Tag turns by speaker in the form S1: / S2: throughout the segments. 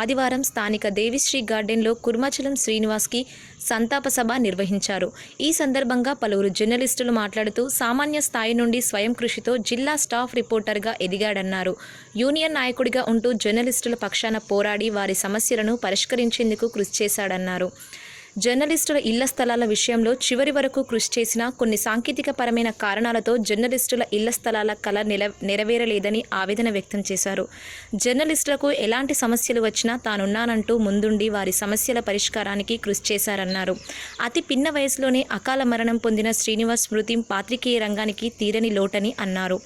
S1: ఆదివారం స్థానిక దేవిశ్రీ గార్డెన్లో కుర్మాచలం శ్రీనివాస్కి సంతాప సభ నిర్వహించారు. ఈ సందర్భంగా పలువురు జర్నలిస్టులు మాట్లాడుతూ సామాన్య స్థాయి నుండి స్వయం కృషితో జిల్లా స్టాఫ్ రిపోర్టర్గా ఎదిగాడన్నారు. యూనియన్ నాయకుడిగా ఉంటూ జర్నలిస్టుల పక్షాన పోరాడి వారి సమస్యలను పరిష్కరించేందుకు కృషి చేశాడన్నారు. జర్నలిస్టుల ఇళ్ల స్థలాల విషయంలో చివరి వరకు కృషి చేసిన కొన్ని సాంకేతిక పరమైన కారణాలతో జర్నలిస్టుల ఇళ్ల స్థలాల కల నెరవేరలేదని ఆవేదన వ్యక్తం చేశారు. జర్నలిస్టులకు ఎలాంటి సమస్యలు వచ్చినా తానున్నానంటూ ముందుండి వారి సమస్యల పరిష్కారానికి కృషి చేశారన్నారు. అతి పిన్న వయసులోనే అకాల మరణం పొందిన శ్రీనివాస్ మృతి పాత్రికేయ రంగానికి తీరని లోటని అన్నారు.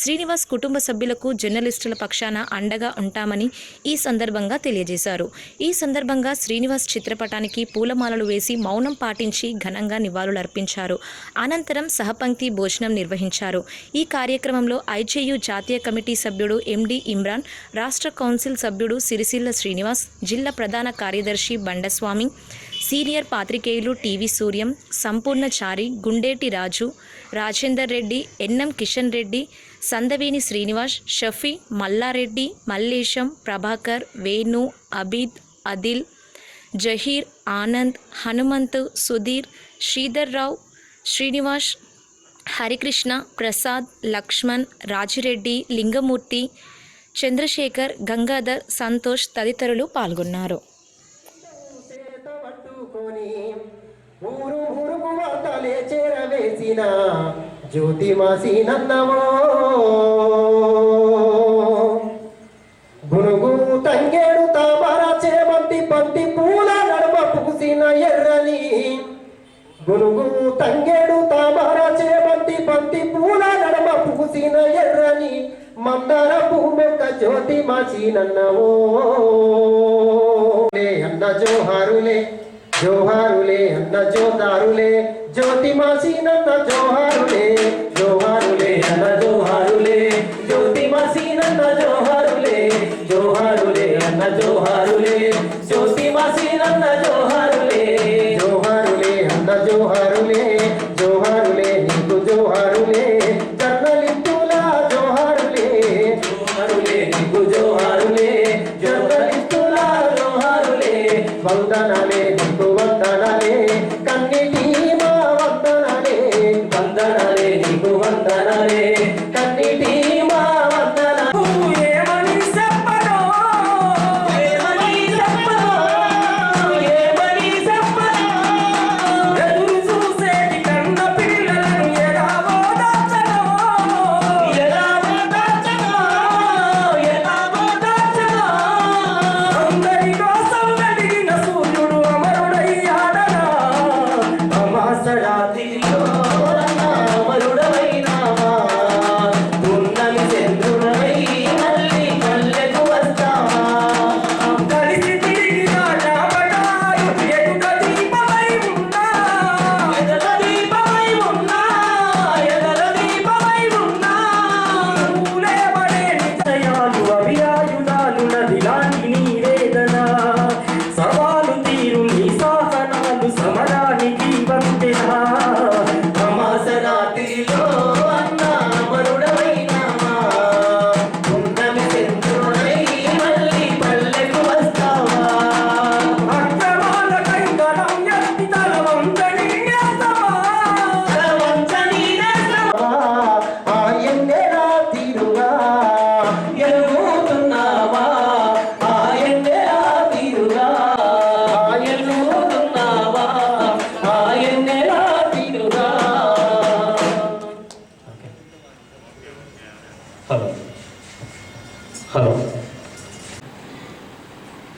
S1: శ్రీనివాస్ కుటుంబ సభ్యులకు జర్నలిస్టుల పక్షాన అండగా ఉంటామని ఈ సందర్భంగా తెలియజేశారు. ఈ సందర్భంగా శ్రీనివాస్ చిత్రపటానికి పూలమాలలు వేసి మౌనం పాటించి ఘనంగా నివాళులర్పించారు. అనంతరం సహపంక్తి భోజనం నిర్వహించారు. ఈ కార్యక్రమంలో ఐజేయు జాతీయ కమిటీ సభ్యుడు ఎండి ఇమ్రాన్, రాష్ట్ర కౌన్సిల్ సభ్యుడు సిరిసిల్ల శ్రీనివాస్, జిల్లా ప్రధాన కార్యదర్శి బండస్వామి, సీనియర్ పాత్రికేయులు టీవీ సూర్యం, సంపూర్ణచారి, గుండేటి రాజు, రాజేందర్ రెడ్డి, ఎన్ఎం కిషన్ రెడ్డి, సందవేని శ్రీనివాస్, షఫీ, మల్లారెడ్డి, మల్లేశం, ప్రభాకర్, వేణు, అబీద్, అదిల్, జహీర్, ఆనంద్, హనుమంతు, సుధీర్, శ్రీధర్ రావు, శ్రీనివాస్, హరికృష్ణ, ప్రసాద్, లక్ష్మణ్, రాజిరెడ్డి, లింగమూర్తి, చంద్రశేఖర్, గంగాధర్, సంతోష్ తదితరులు పాల్గొన్నారు.
S2: తంగేడు తామర చేమంతి పంతి పూల నడుమ పూసిన ఎర్రని గునుగు తంగేడు తామర చేమంతి పంతి పూల నడుమ పూసిన ఎర్రని మందర భూమెక్క జ్యోతి మాసినన్నవో అన్న జోహారులే జోహారులే అన్న జోదారులే జ్యోతి మాసినన్న జోహారులే జోహారులే అన్న జోహారులే జ్యోతి మాసినన్న జోహారులే జోహారులే అన్న జోహారులే జ్యోతి మాసినన్న జోహారులే జోహారులే అన్న జోహారులే జోహారులే నీకు జోహారులే జర్నలిస్టుల జోహారులే జోహారులే నీకు జోహారులే జర్నలిస్టుల జోహారులే వందనాలే నీకు వందనాలే కన్నిటి మా వందనాలే వందనాలే నీకు వందనాలే కన్నిటి మా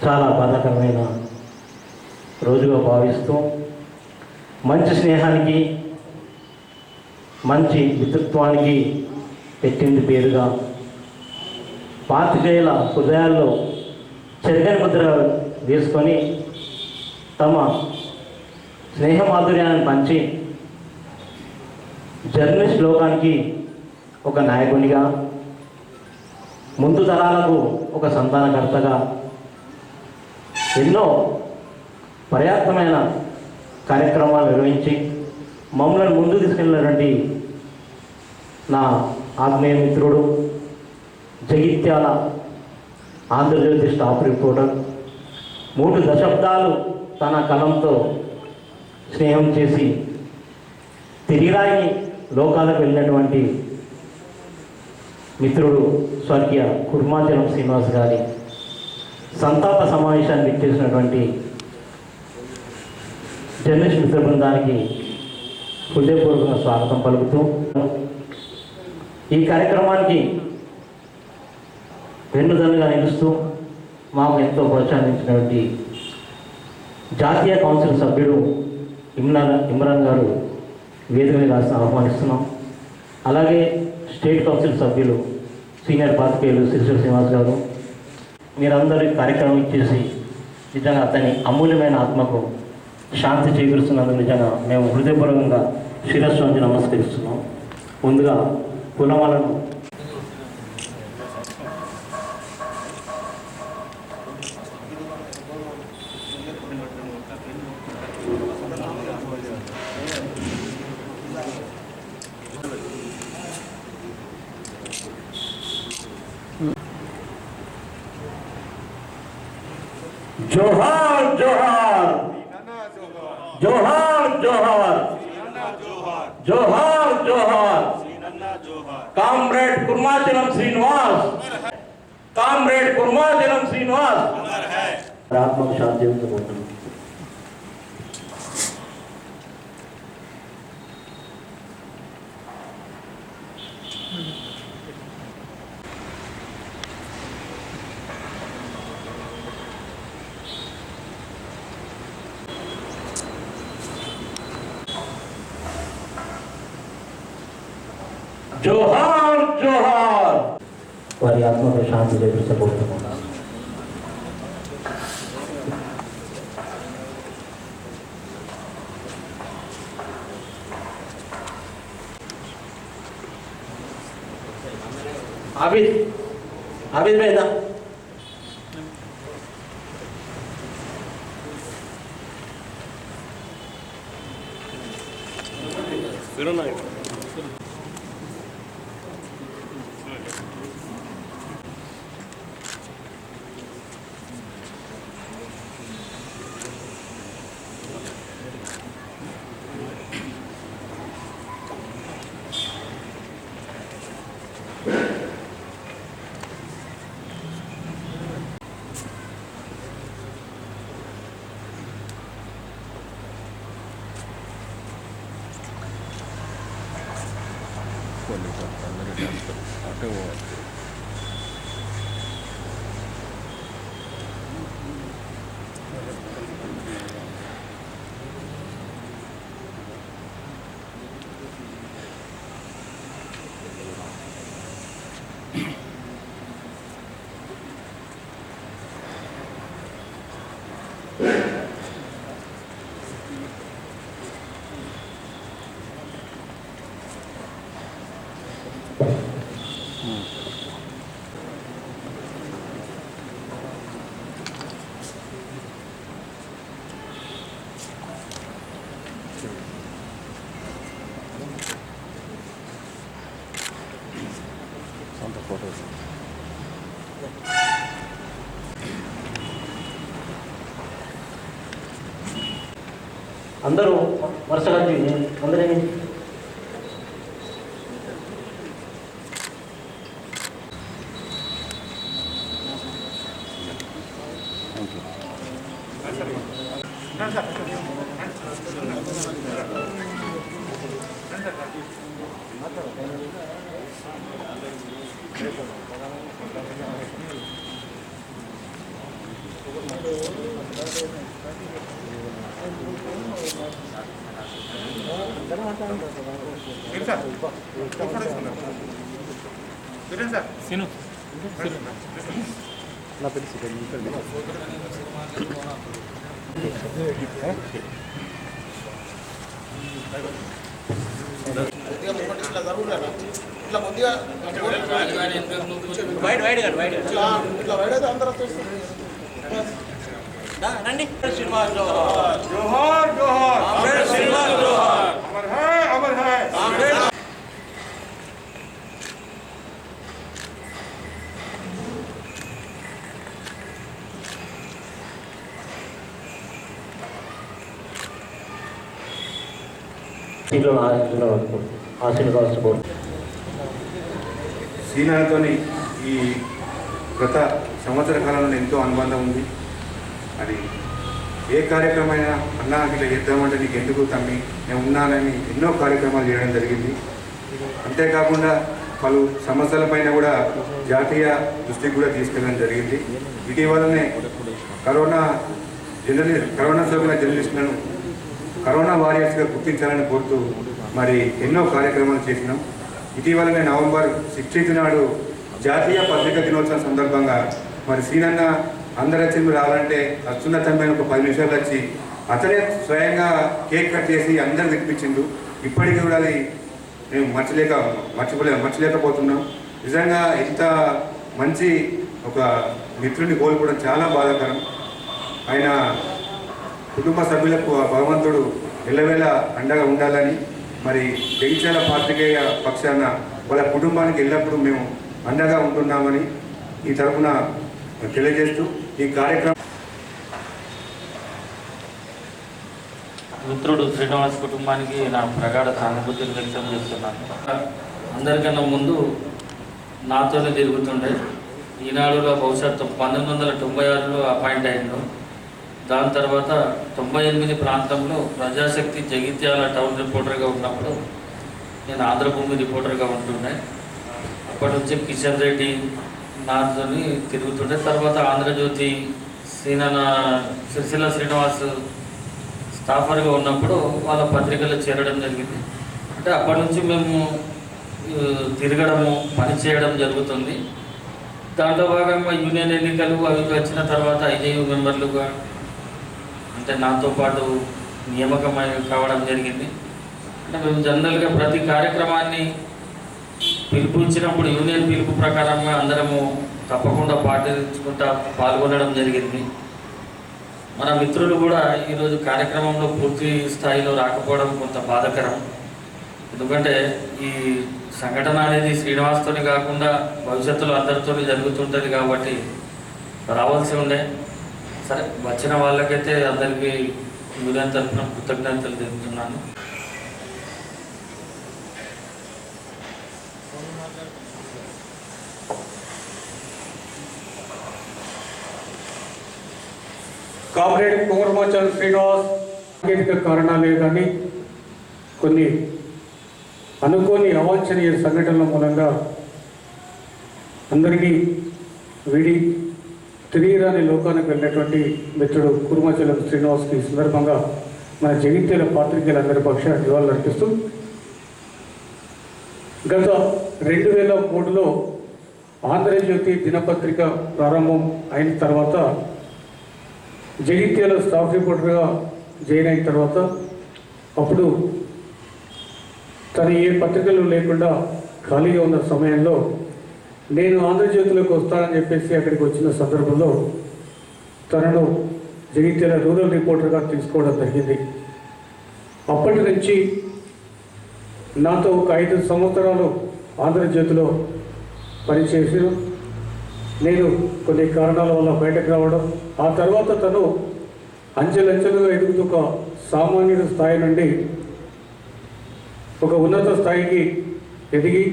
S3: చాలా బాధాకరమైన రోజుగా భావిస్తూ మంచి స్నేహానికి మంచి మిత్రత్వానికి పెట్టింది పేరుగా పాత్రికేయుల హృదయాల్లో చెరగని ముద్ర వేసుకొని తమ స్నేహ మాధుర్యాన్ని పంచి జర్నలిస్ట్ లోకానికి ఒక నాయకునిగా ముందు తరాలకు ఒక సంతానకర్తగా ఎన్నో పర్యాప్తమైన కార్యక్రమాలు నిర్వహించి మమ్మల్ని ముందు తీసుకెళ్ళినటువంటి నా ఆత్మీయ మిత్రుడు జగిత్యాల ఆంధ్రజ్యోతి స్టాఫ్ రిపోర్టర్ 3 దశాబ్దాలు తన కలంతో స్నేహం చేసి తిరిగిరాని లోకాలకు వెళ్ళినటువంటి మిత్రుడు స్వర్గీయ కుర్మాచలం శ్రీనివాస్ గారి సంతాప సమావేశాన్ని ఇచ్చేసినటువంటి జర్నలిస్ట్ మిత్ర బృందానికి హృదయపూర్వకంగా స్వాగతం పలుకుతూ ఈ కార్యక్రమానికి వెన్నుదన్నుగా నిలుస్తూ మాకు ఎంతో ప్రోత్సహించినటువంటి జాతీయ కౌన్సిల్ సభ్యుడు ఇమ్రాన్ గారు వేదిక మీద ఆహ్వానిస్తున్నాం. అలాగే స్టేట్ కౌన్సిల్ సభ్యులు సీనియర్ పాత్రికేయులు సిరిసిల్ల శ్రీనివాస్ గారు, మీరందరూ కార్యక్రమం ఇచ్చేసి నిజంగా అతని అమూల్యమైన ఆత్మకు శాంతి చేకూరుస్తున్నందుకు నిజంగా మేము హృదయపూర్వకంగా శిరస్సు వంచి నమస్కరిస్తున్నాం. ముందుగా కులమాలను जोहार जोहार जोहार जोहार जोहार जोहार कामरेड कुर्माचलम श्रीनिवास, कामरेड कुर्माचलम श्रीनिवास आत्मा शांति बोलते जोहार जोहार वारी आत्मा को शांति दे सपोर्ट आबिद आबिद बेटा అందరూ వరుసగా అందరేమి
S4: నా పెళ్లి రండి. శ్రీనివాస్ జోహార్ జోహార్ జోహార్ శ్రీనివాస్ జోహార్ అమర్ హై
S3: సీట్లో ఆశీర్వాదం
S4: శ్రీనాథ్తోని ఈ గత సంవత్సర కాలంలో ఎంతో అనుబంధం ఉంది. అది ఏ కార్యక్రమమైనా అన్నా ఇట్లా చేద్దామంటే నీకు ఎందుకు తమ్మి నేను ఉన్నానని ఎన్నో కార్యక్రమాలు చేయడం జరిగింది. అంతేకాకుండా పలు సమస్యలపైన కూడా జాతీయ దృష్టికి కూడా తీసుకెళ్ళడం జరిగింది. ఇటీవలనే కరోనా సోకిన జర్నలిస్టులను కరోనా వారియర్స్గా గుర్తించాలని కోరుతూ మరి ఎన్నో కార్యక్రమాలు చేసినాం. ఇటీవలనే నవంబర్ 16 నాడు జాతీయ పత్రికా దినోత్సవం సందర్భంగా మరి శ్రీనన్న అందరు వచ్చి రావాలంటే అచ్చున్న తమ్మి ఒక 10 నిమిషాలు వచ్చి అతనే స్వయంగా కేక్ కట్ చేసి అందరు తినిపించిండు. ఇప్పటికీ కూడా అది మేము మర్చిలేకపోతున్నాం. నిజంగా ఇంత మంచి ఒక మిత్రుడిని కోల్పోవడం చాలా బాధాకరం. ఆయన కుటుంబ సభ్యులకు భగవంతుడు ఎల్లవేళ అండగా ఉండాలని మరి జగిత్యాల పాత్రికేయ పక్షాన వాళ్ళ కుటుంబానికి ఎల్లప్పుడూ మేము అండగా ఉంటున్నామని ఈ తరఫున తెలియజేస్తూ ఈ కార్యక్రమం
S5: మిత్రుడు శ్రీనివాస్ కుటుంబానికి నా ప్రగాఢ సానుభూతిని వ్యక్తం చేస్తున్నాను. అందరికన్నా ముందు నాతోనే తిరుగుతుండే. ఈనాడులో బహుశా 1996లో అపాయింట్ అయ్యాను. దాని తర్వాత 98 ప్రాంతంలో ప్రజాశక్తి జగిత్యాల టౌన్ రిపోర్టర్గా ఉన్నప్పుడు నేను ఆంధ్రభూమి రిపోర్టర్గా ఉంటుండే. అప్పటి నుంచి కిషన్ రెడ్డి నాతోని తిరుగుతుండే. తర్వాత ఆంధ్రజ్యోతి సిరిసిల్ల శ్రీనివాస్ స్టాఫర్గా ఉన్నప్పుడు వాళ్ళ పత్రికలో చేరడం జరిగింది. అంటే అప్పటి నుంచి మేము తిరగడము పని చేయడం జరుగుతుంది. దాంట్లో భాగంగా యూనియన్ ఎన్నికలు అవి వచ్చిన తర్వాత ఐజేయు మెంబర్లుగా అంటే నాతో పాటు నియామకం కావడం జరిగింది. అంటే మేము జనరల్గా ప్రతి కార్యక్రమాన్ని పిలుపు ఇచ్చినప్పుడు యూనియన్ పిలుపు ప్రకారంగా అందరము తప్పకుండా పాటించుకుంటా పాల్గొనడం జరిగింది. మన మిత్రులు కూడా ఈరోజు కార్యక్రమంలో పూర్తి స్థాయిలో రాకపోవడం కొంత బాధాకరం. ఎందుకంటే ఈ సంఘటన అనేది శ్రీనివాస్తోని కాకుండా భవిష్యత్తులో అందరితో జరుగుతుంటుంది కాబట్టి రావాల్సి ఉండే. సరే, వచ్చిన వాళ్ళకైతే అందరికీ యూనియన్ తరఫున కృతజ్ఞతలు తెలుపుతున్నాను.
S6: కామ్రేడ్ కుమారమాచల్ శ్రీనివాస్ సాంకేతిక కారణాలే కానీ కొన్ని అనుకోని అవాంఛనీయ సంఘటనల మూలంగా అందరికీ వీడి తిరిగి రాని లోకానికి వెళ్ళినటువంటి మిత్రుడు కుర్మాచలం శ్రీనివాస్కి సందర్భంగా మన జగిత్యాల పాత్రికేయులందరి పక్షాన నివాళులు అర్పిస్తూ గత 2003లో ఆంధ్రజ్యోతి దినపత్రిక ప్రారంభం అయిన తర్వాత జగిత్యాల స్టాఫ్ రిపోర్టర్గా జాయిన్ అయిన తర్వాత అప్పుడు తను ఏ పత్రికలు లేకుండా ఖాళీగా ఉన్న సమయంలో నేను ఆంధ్రజ్యోతిలోకి వస్తానని చెప్పేసి అక్కడికి వచ్చిన సందర్భంలో తనను జగిత్యాల రూరల్ రిపోర్టర్గా తీసుకోవడం జరిగింది. అప్పటి నుంచి నాతో ఒక 5 సంవత్సరాలు ఆంధ్రజ్యోతిలో పనిచేసి నేను కొన్ని కారణాల వల్ల బయటకు రావడం, ఆ తర్వాత తను అంచెలంచెలుగా ఎదుగుతూ ఒక సామాన్యుడి స్థాయి నుండి ఒక ఉన్నత స్థాయికి ఎదిగి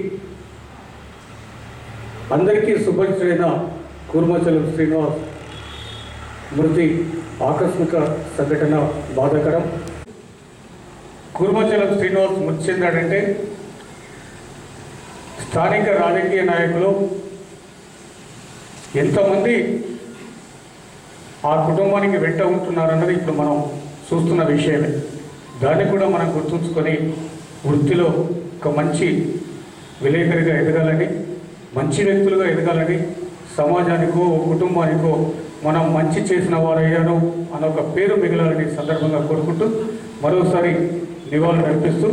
S6: అందరికీ సుపరిచితుడైన కుర్మాచలం శ్రీనివాస్ మృతి ఆకస్మిక సంఘటన బాధాకరం. కుర్మాచలం శ్రీనివాస్ మృతి చెందాడంటే స్థానిక రాజకీయ నాయకులు ఎంతమంది ఆ కుటుంబానికి వెంట ఉంటున్నారన్నది ఇప్పుడు మనం చూస్తున్న విషయమే. దాన్ని కూడా మనం గుర్తుంచుకొని వృత్తిలో ఒక మంచి విలేకరిగా ఎదగాలని, మంచి వ్యక్తులుగా ఎదగాలని, సమాజానికో కుటుంబానికో మనం మంచి చేసిన వారయ్యాను అన్న ఒక పేరు మిగలాలని సందర్భంగా కోరుకుంటూ మరోసారి నివాళులు అర్పిస్తూ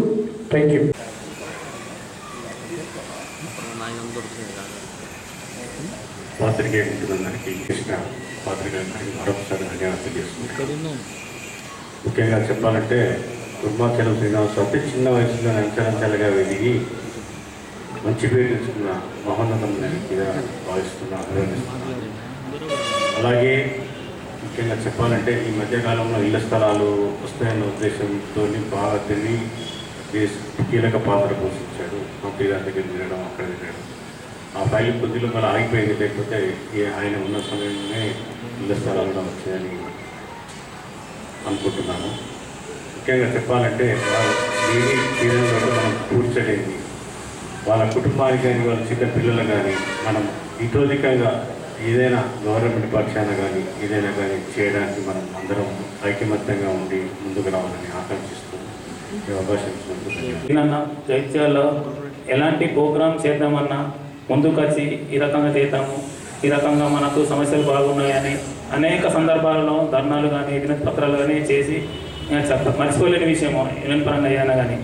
S6: థ్యాంక్ యూ.
S7: పాత్రికేయ మిత్రులందరికీ కృష్ణ పాత్రికేయులందరికీ మరొకసారి ధన్యవాదాలు చేస్తున్నాను. ముఖ్యంగా చెప్పాలంటే కుర్మాచలం శ్రీనివాస్ అతి చిన్న వయసులో అంచెలంచెలుగా ఎదిగి మంచి పేరు తెచ్చుకున్న మహోన్నతమైన వ్యక్తిగా భావిస్తున్నాను. అలాగే ముఖ్యంగా చెప్పాలంటే ఈ మధ్యకాలంలో ఇళ్ల స్థలాలు వస్తాయన్న ఉద్దేశంతో బాగా తిరిగి కీలక పాత్ర పోషించాడు. మంత్రి గారి దగ్గర తిరగడం, అక్కడ తిరగడం, ఆ ఫైల్ కొద్దిలో మళ్ళీ ఆగిపోయింది. లేకపోతే ఆయన ఉన్న సమయంలోనే ఇళ్ళ స్థలాలు కూడా వచ్చాయని అనుకుంటున్నాను. ముఖ్యంగా చెప్పాలంటే వారు లేని తీరంలో మనం కూర్చోలేని వాళ్ళ కుటుంబానికి కానీ వాళ్ళ చిన్న పిల్లలు కానీ మనం ఇతోధికంగా ఏదైనా గవర్నమెంట్ పక్షాన కానీ ఏదైనా కానీ చేయడానికి మనం అందరం ఐకమత్యంగా ఉండి ముందుకు రావాలని ఆకాంక్షిస్తూ ఈ అవకాశం ఇచ్చినందుకు
S8: జైత్యాల్లో ఎలాంటి ప్రోగ్రామ్ చేద్దామన్నా ముందుకొచ్చి ఈ రకంగా చేద్దాము, ఈ రకంగా మనకు సమస్యలు బాగున్నాయని అనేక సందర్భాలలో ధర్నాలు కానీ వినతి పత్రాలు కానీ చేసి మర్చిపోలేని విషయము ఎలాంటి పరంగా అయ్యానా కానీ.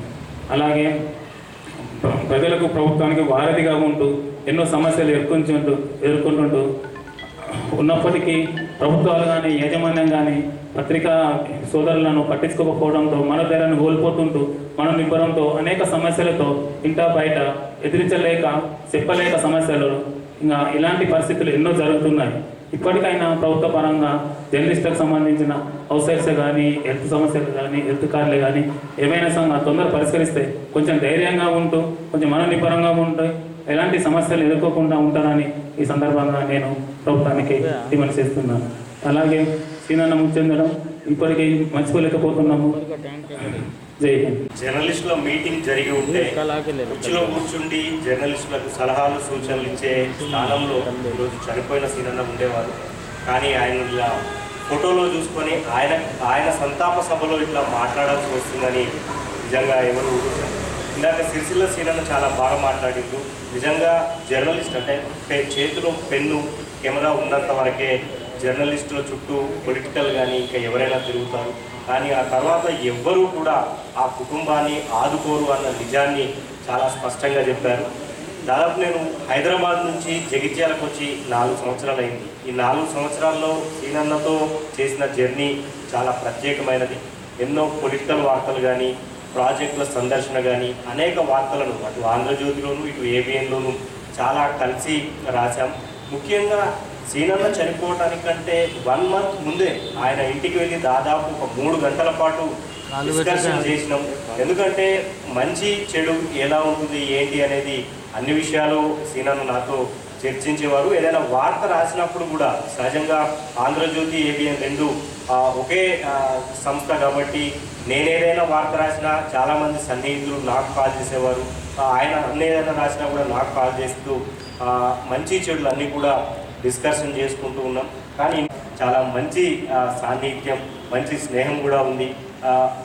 S8: అలాగే ప్రజలకు ప్రభుత్వానికి వారధిగా ఉంటూ ఎన్నో సమస్యలు ఎదుర్కొంటుంటూ ఉన్నప్పటికీ ప్రభుత్వాలు కానీ యాజమాన్యం కానీ పత్రికా సోదరులను పట్టించుకోకపోవడంతో మన ధైర్యాన్ని కోల్పోతుంటూ మన నిబ్బరంతో అనేక సమస్యలతో ఇంటా బయట ఎదిరించలేక చెప్పలేక సమస్యలు ఇంకా ఇలాంటి పరిస్థితులు ఎన్నో జరుగుతున్నాయి. ఇప్పటికైనా ప్రభుత్వ పరంగా జర్నలిస్టులకు సంబంధించిన అవసరస్ కానీ హెల్త్ సమస్యలు కానీ హెల్త్ కార్డులు కానీ ఏమైనా తొందర పరిష్కరిస్తే కొంచెం ధైర్యంగా ఉంటూ కొంచెం మననిబ్బరంగా ఉంటూ ఎలాంటి సమస్యలు ఎదుర్కోకుండా ఉంటారని ఈ సందర్భంగా నేను ప్రభుత్వానికి డిమాండ్ చేస్తున్నాను. అలాగే సీనన్న ముచ్చెందడం ఇప్పటికీ మర్చిపోలేకపోతున్నాము. జై హింద్.
S9: జర్నలిస్టుల మీటింగ్ జరిగి ఉంటే కుర్చీలో కూర్చుండి జర్నలిస్టులకు సలహాలు సూచనలు ఇచ్చే స్థానంలో ఈరోజు చనిపోయిన సీనన్న ఉండేవారు. కానీ ఆయన ఇలా ఫోటోలో చూసుకొని ఆయన సంతాప సభలో ఇట్లా మాట్లాడాల్సి వస్తుందని నిజంగా ఎవరు ఊరుకుంటారు. ఇందాక సిరిసిల్ల సీనన్న చాలా బాగా మాట్లాడిండు. నిజంగా జర్నలిస్ట్ అంటే చేతిలో పెన్ను కెమెరా ఉన్నంత వరకే జర్నలిస్టుల చుట్టూ పొలిటికల్ కానీ ఇంకా ఎవరైనా తిరుగుతారు. కానీ ఆ తర్వాత ఎవ్వరూ కూడా ఆ కుటుంబాన్ని ఆదుకోరు అన్న నిజాన్ని చాలా స్పష్టంగా చెప్పారు. దాదాపు నేను హైదరాబాద్ నుంచి జగిత్యాలకు వచ్చి 4 సంవత్సరాలు అయింది. ఈ 4 సంవత్సరాల్లో సీనన్నతో చేసిన జర్నీ చాలా ప్రత్యేకమైనది. ఎన్నో పొలిటికల్ వార్తలు కానీ ప్రాజెక్టుల సందర్శన కానీ అనేక వార్తలను అటు ఆంధ్రజ్యోతిలోను ఇటు ఏబిఎన్లోను చాలా కలిసి రాశాం. ముఖ్యంగా సీనన్న చనిపోవటానికంటే 1 మంత్ ముందే ఆయన ఇంటికి వెళ్ళి దాదాపు ఒక 3 గంటల పాటు డిస్కషన్ చేసినాం. ఎందుకంటే మంచి చెడు ఎలా ఉంటుంది ఏంటి అనేది అన్ని విషయాలు సీనన్న నాతో చర్చించేవారు. ఏదైనా వార్త రాసినప్పుడు కూడా సహజంగా ఆంధ్రజ్యోతి ఏబిఎన్ 2 ఒకే సంస్థ కాబట్టి నేనేదైనా వార్త రాసినా చాలామంది సన్నిహితులు నాకు కాల్ చేసేవారు. ఆయన ఏదైనా రాసినా కూడా నాకు కాల్ చేస్తూ మంచి చెడులు అన్నీ కూడా డిస్కషన్ చేసుకుంటూ ఉన్నాం. కానీ చాలా మంచి సాన్నిహిత్యం, మంచి స్నేహం కూడా ఉంది.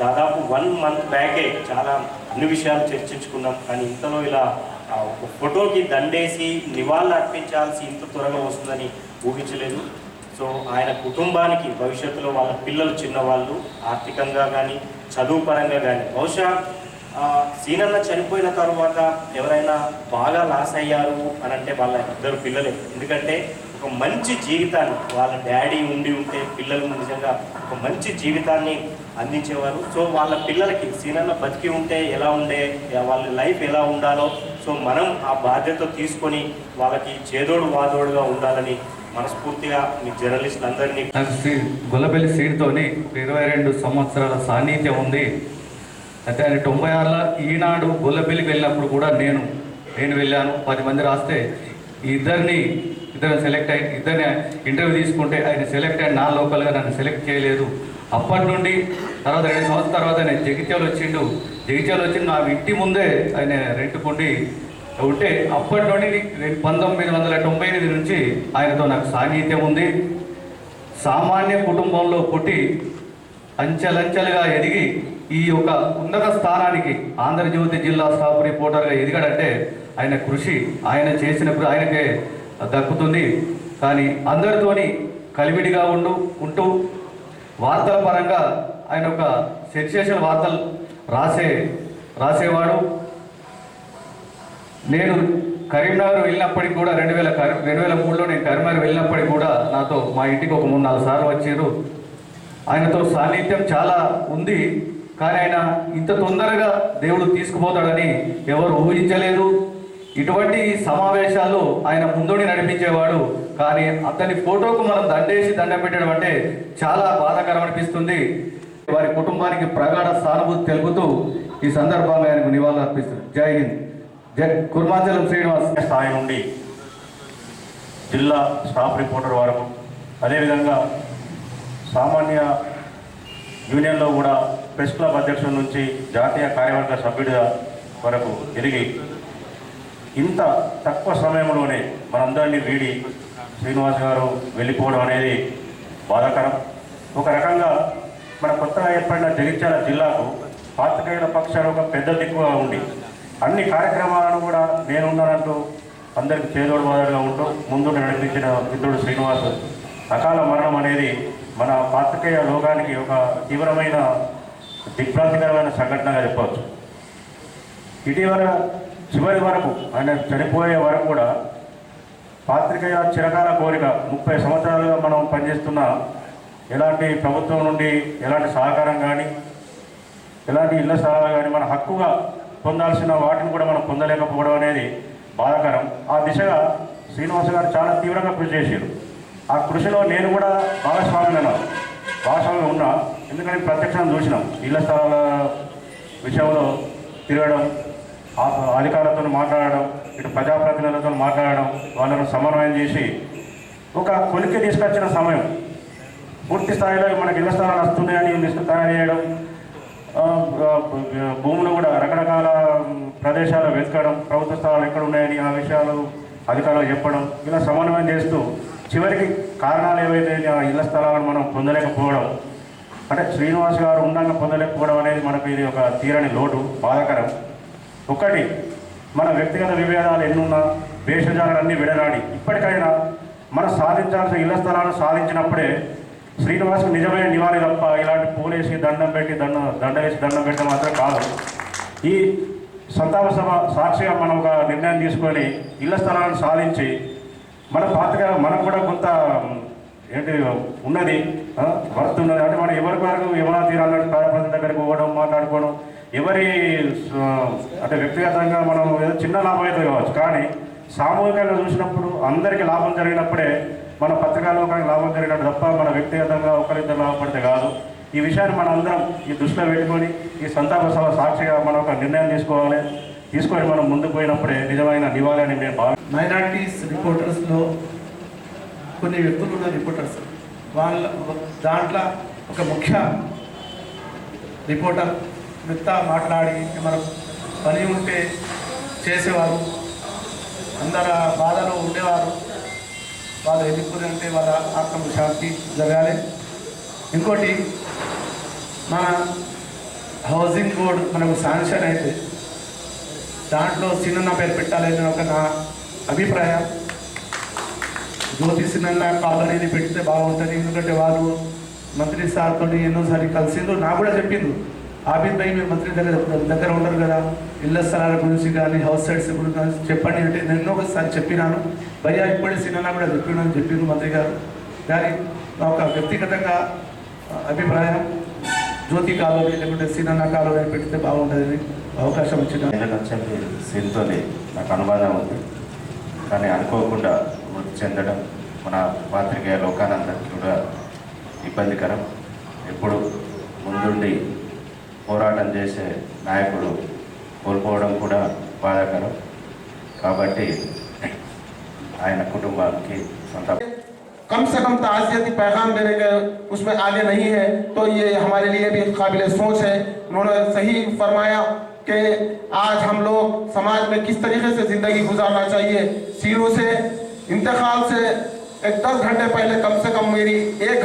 S9: దాదాపు 1 మంత్ బ్యాకే చాలా అన్ని విషయాలు చర్చించుకున్నాం. కానీ ఇంతలో ఇలా ఒక ఫోటోకి దండేసి నివాళులు అర్పించాల్సి ఇంత త్వరగా వస్తుందని ఊహించలేదు. సో ఆయన కుటుంబానికి భవిష్యత్తులో వాళ్ళ పిల్లలు చిన్నవాళ్ళు ఆర్థికంగా కానీ చదువు పరంగా కానీ బహుశా సీనన్న చనిపోయిన తర్వాత ఎవరైనా బాగా లాస్ అయ్యారు అని అంటే వాళ్ళ 2 పిల్లలే. ఎందుకంటే ఒక మంచి జీవితాన్ని వాళ్ళ డాడీ ఉండి ఉంటే పిల్లలు నిజంగా ఒక మంచి జీవితాన్ని అందించేవారు. సో వాళ్ళ పిల్లలకి సీనన్న బతికి ఉంటే ఎలా ఉండే వాళ్ళ లైఫ్ ఎలా ఉండాలో సో మనం ఆ బాధ్యత తీసుకొని వాళ్ళకి చేదోడు వాదోడుగా ఉండాలని మనస్ఫూర్తిగా మీ జర్నలిస్టులందరినీ.
S10: నాకు గొల్లపల్లి సీడ్తోని 22 సంవత్సరాల సాన్నిధ్యం ఉంది. అయితే ఆయన 96లో ఈనాడు గొల్లపల్లికి వెళ్ళినప్పుడు కూడా నేను వెళ్ళాను. 10 మంది రాస్తే ఇద్దరిని సెలెక్ట్ అయ్యి ఇద్దరిని ఇంటర్వ్యూ తీసుకుంటే ఆయన సెలెక్ట్ అయ్యి నా లోకల్గా నన్ను సెలెక్ట్ చేయలేదు. అప్పటి నుండి తర్వాత 2 సంవత్సరాల తర్వాత ఆయన జగిత్యాలు వచ్చి నా ఇంటి ముందే ఆయన రెంట్కుండి ఉంటే అప్పటి నుండి 1998 నుంచి ఆయనతో నాకు సాన్నిహిత్యం ఉంది. సామాన్య కుటుంబంలో పుట్టి అంచెలంచెలుగా ఎదిగి ఈ యొక్క ఉన్నత స్థానానికి ఆంధ్రజ్యోతి జిల్లా స్టాఫ్ రిపోర్టర్గా ఎదిగాడంటే ఆయన కృషి, ఆయన చేసిన ఆయనకే దక్కుతుంది. కానీ అందరితోని కలివిడిగా ఉంటూ వార్తల పరంగా ఆయన ఒక సెన్సేషన్ వార్తలు రాసేవాడు. నేను కరీంనగర్ వెళ్ళినప్పటికి కూడా 2003లో నేను కరీంనగర్ వెళ్ళినప్పటికి కూడా నాతో మా ఇంటికి ఒక 3-4 సార్లు వచ్చారు. ఆయనతో సాన్నిధ్యం చాలా ఉంది. కానీ ఆయన ఇంత తొందరగా దేవుడు తీసుకుపోతాడని ఎవరు ఊహించలేదు. ఇటువంటి సమావేశాలు ఆయన ముందుని నడిపించేవాడు. కానీ అతని ఫోటోకు మనం దండ పెట్టడం అంటే చాలా బాధాకరం అనిపిస్తుంది. వారి కుటుంబానికి ప్రగాఢ సానుభూతి తెలుపుతూ ఈ సందర్భంగా ఆయనకు నివాళులు అర్పిస్తారు. జై హింద్. జై కుర్మాచలం శ్రీనివాస్.
S7: స్థాయి నుండి జిల్లా స్టాఫ్ రిపోర్టర్ వరకు, అదేవిధంగా సామాన్య యూనియన్లో కూడా ప్రెస్ క్లబ్ అధ్యక్షుల నుంచి జాతీయ కార్యవర్గ సభ్యుడిగా వరకు ఎదిగి ఇంత తక్కువ సమయంలోనే మనందరినీ వీడి శ్రీనివాస్ గారు వెళ్ళిపోవడం అనేది బాధాకరం. ఒక రకంగా మన కొత్తగా ఏర్పడిన జగిత్యాల జిల్లాకు పాత్రికేయుల పక్షాన ఒక పెద్ద దిక్కుగా ఉండి అన్ని కార్యక్రమాలను కూడా నేనున్నానంటూ అందరికి చేదోడు వాదడుగా ఉంటూ ముందు నడిపించిన మిత్రుడు శ్రీనివాస్ అకాల మరణం అనేది మన పాత్రికేయ లోకానికి ఒక తీవ్రమైన దిగ్భ్రాంతికరమైన సంఘటనగా చెప్పవచ్చు. ఇటీవల చివరి వరకు ఆయన చనిపోయే వరకు కూడా పాత్రికేయ చిరకాల కోరిక 30 సంవత్సరాలుగా మనం పనిచేస్తున్న ఎలాంటి ప్రభుత్వం నుండి ఎలాంటి సహకారం కానీ ఎలాంటి ఇళ్ల స్థలాలు కానీ మన హక్కుగా పొందాల్సిన వాటిని కూడా మనం పొందలేకపోవడం అనేది బాధాకరం. ఆ దిశగా శ్రీనివాస్ గారు చాలా తీవ్రంగా కృషి చేశారు. ఆ కృషిలో నేను కూడా భాగస్వామి ఉన్నా. ఎందుకంటే ప్రత్యక్షంగా చూసినాం ఇళ్ల స్థలాల విషయంలో తిరగడం, అధికారులతో మాట్లాడడం, ఇటు ప్రజాప్రతినిధులతో మాట్లాడడం, వాళ్ళను సమన్వయం చేసి ఒక కొలిక్కి తీసుకొచ్చిన సమయం. పూర్తి స్థాయిలో మనకి ఇళ్ల స్థలాలు వస్తున్నాయని లిస్టు తయారు చేయడం, భూములు కూడా రకరకాల ప్రదేశాలు వెతకడం, ప్రభుత్వ స్థలాలు ఎక్కడ ఉన్నాయని ఆ విషయాలు అధికారులు చెప్పడం, ఇలా సమన్వయం చేస్తూ చివరికి కారణాలు ఏవైతే ఆ ఇళ్ల స్థలాలను మనం పొందలేకపోవడం, అంటే శ్రీనివాస్ గారు ఉన్నాక పొందలేకపోవడం అనేది మనకు ఇది ఒక తీరని లోటు, బాధాకరం. ఒకటి, మన వ్యక్తిగత విభేదాలు ఎన్నున్నా భేషజాలన్నీ విడనాడి ఇప్పటికైనా మనం సాధించాల్సిన ఇళ్ల స్థలాలను సాధించినప్పుడే శ్రీనివాస్కు నిజమైన నివాళి తప్ప ఇలాంటి పూలేసి దండం పెట్టి దండ వేసి దండం పెట్టడం మాత్రం కాదు. ఈ సంతాప సభ సాక్షిగా మనం ఒక నిర్ణయం తీసుకొని ఇళ్ల స్థలాలను సాధించి మన పాత్రగా మనకు కూడా కొంత ఏంటి ఉన్నది, వర్త్ ఉన్నది. అంటే మనం ఎవరి వరకు యమునా తీరాల కార్యప్రతి దగ్గరికి పోవడం, మాట్లాడుకోవడం, ఎవరి అంటే వ్యక్తిగతంగా మనం ఏదో చిన్న లాభం అయితే కావచ్చు, కానీ సామూహికంగా చూసినప్పుడు అందరికీ లాభం జరిగినప్పుడే మన పత్రికల్లో కానీ లాభం జరిగినట్టు తప్ప మన వ్యక్తిగతంగా ఒకరిద్దరు లాభపడితే కాదు. ఈ విషయాన్ని మనం అందరం ఈ దృష్టిలో పెట్టుకొని ఈ సంతాప సభ సాక్షిగా మనం ఒక నిర్ణయం తీసుకొని మనం ముందుకు పోయినప్పుడే నిజమైన నివాళి అని నేను
S11: మైనారిటీస్ రిపోర్టర్స్లో కొన్ని వ్యక్తులు ఉన్న రిపోర్టర్స్, వాళ్ళ దాంట్లో ఒక ముఖ్య రిపోర్టర్ మిగతా మాట్లాడి మన పని ఉంటే చేసేవారు, అందరు బాధలో ఉండేవారు. వాళ్ళు ఎదుర్కొని అంటే వాళ్ళ ఆత్మ శాంతి జరగాలి. ఇంకోటి, మన హౌసింగ్ బోర్డు మనకు శాంక్షన్ అయితే దాంట్లో సిన్న పేరు పెట్టాలని ఒక నా అభిప్రాయం. జ్యోతి సిన్న కాలనీని పెడితే బాగుంటుంది. ఎందుకంటే వాళ్ళు మంత్రి సార్తో ఎన్నోసారి కలిసిండ్రు, నాకు కూడా చెప్పిండ్రు, ఆబిద్ భాయ్ మీరు మంత్రి దగ్గర ఉండరు కదా, ఇళ్ల స్థలాల గురించి కానీ హౌస్ సైడ్స్ గురించి కానీ చెప్పండి అంటే నేను ఒకసారి చెప్పినాను. భయ్యా ఇప్పుడే సినిమా కూడా చెప్పిండు మంత్రి గారు. కానీ ఒక వ్యక్తిగతంగా అభిప్రాయం, జ్యోతి కాలువని లేకుంటే సినిమా కాలువని పెడితే బాగుంటుందని అవకాశం వచ్చిన
S7: సీన్తోనే నాకు అనుబంధం ఉంది. కానీ అనుకోకుండా మృతి చెందడం మన పాత్రికేయ లోకానందరికీ కూడా ఇబ్బందికరం. ఎప్పుడు ముందుండి పోరాటం చేసే నాయకుడు కోల్పోవడం కూడా బాధాకరం. కాబట్టి ఆయన కుటుంబానికి
S2: कम से कम ताज़ियती पैगाम देने के उसमें आगे नहीं है, तो ये हमारे लिए भी काबिल सोच है। उन्होंने सही फरमाया कि आज हम लोग समाज में किस तरीके से ज़िंदगी गुजारना चाहिए। सीरू से इंतकाल से 10 घंटे पहले कम से कम मेरी 1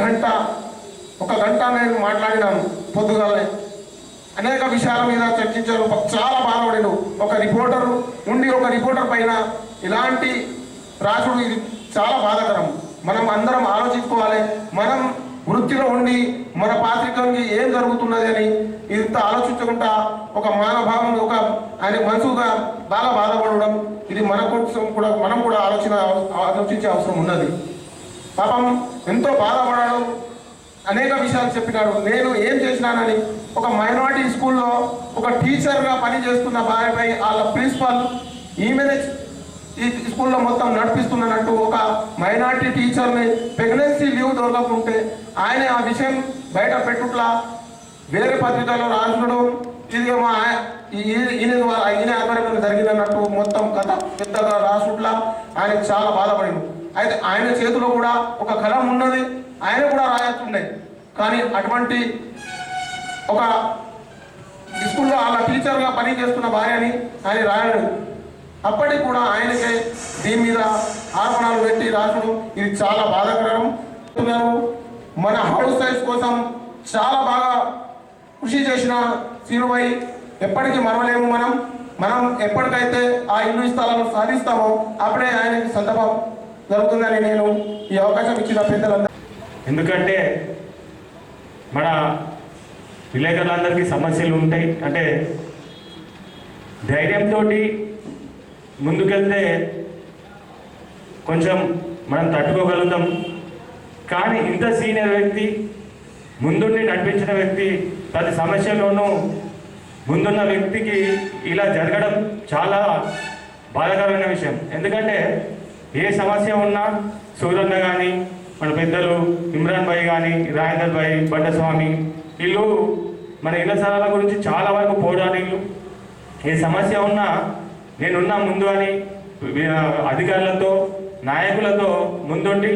S2: గంట నేను మాట్లాడినాను. పొద్దుగాలే అనేక విషయాల మీద చర్చించారు, చాలా బాధపడాను. ఒక రిపోర్టర్ ఉండి ఒక రిపోర్టర్ పైన ఇలాంటి రాసుడు, ఇది చాలా బాధాకరం. మనం అందరం ఆలోచించుకోవాలి. మనం వృత్తిలో ఉండి మన పాత్రికకి ఏం జరుగుతున్నది అని ఇంత ఆలోచించకుండా ఒక మానభావం, ఒక ఆయన మనసుగా బాగా బాధపడడం, ఇది మన కోసం కూడా మనం కూడా ఆలోచించే అవసరం ఉన్నది. పాపం ఎంతో బాధపడడం, అనేక విషయాలు చెప్పినాడు. నేను ఏం చేసినానని ఒక మైనారిటీ స్కూల్లో ఒక టీచర్గా పనిచేస్తున్న భార్యపై వాళ్ళ ప్రిన్సిపల్ ఈమెనే ఈ స్కూల్లో మొత్తం నడిపిస్తున్నట్టు ఒక మైనారిటీ టీచర్ని ప్రెగ్నెన్సీ లీవ్ దొరకకుంటే ఆయన ఆ విషయం బయట పెట్టుట్లా వేరే పత్రికల్లో రాసడం ఇది ఈయన ఆధ్వర్యంలో జరిగిందన్నట్టు మొత్తం కథ పెద్దగా రాసుట్లా ఆయన చాలా బాధపడింది. అయితే ఆయన చేతిలో కూడా ఒక కలం ఉన్నది, ఆయన కూడా రాయతుండే. కానీ అటువంటి ఒక స్కూల్లో అలా టీచర్గా పని చేస్తున్న భార్యని ఆయన రాయలేదు. అప్పటికి కూడా ఆయనకే దీని మీద ఆరోపణలు పెట్టి రాసడం ఇది చాలా బాధాకరం. మన హౌస్ సైజ్ కోసం చాలా బాగా కృషి చేసిన శ్రీనుభాయ్ ఎప్పటికీ మరవలేము. మనం ఎప్పటికైతే ఆ ఇల్లు స్థలాలను సాధిస్తామో అప్పుడే ఆయనకి సందర్భం జరుగుతుందని నేను ఈ అవకాశం ఇచ్చిన పెద్దలందరూ.
S9: ఎందుకంటే మన విలేకరులందరికీ సమస్యలు ఉంటాయి. అంటే ధైర్యంతో ముందుకెళ్తే కొంచెం మనం తట్టుకోగలుగుతాం. కానీ ఇంత సీనియర్ వ్యక్తి, ముందుండి నడిపించిన వ్యక్తి, ప్రతి సమస్యలోనూ ముందున్న వ్యక్తికి ఇలా జరగడం చాలా బాధాకరమైన విషయం. ఎందుకంటే ఏ సమస్య ఉన్నా సూరన్న కానీ, మన పెద్దలు ఇమ్రాన్ భాయ్ కానీ, రాజేందర్ భాయ్, బండస్వామి వీళ్ళు మన ఇళ్ల స్థలాల గురించి చాలా వరకు పోరాడీళ్ళు. ఏ సమస్య ఉన్నా నేనున్నా ముందు అని అధికారులతో నాయకులతో ముందుండి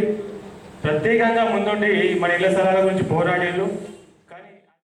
S9: ప్రత్యేకంగా ముందుండి మన ఇళ్ల స్థలాల గురించి పోరాడేళ్ళు.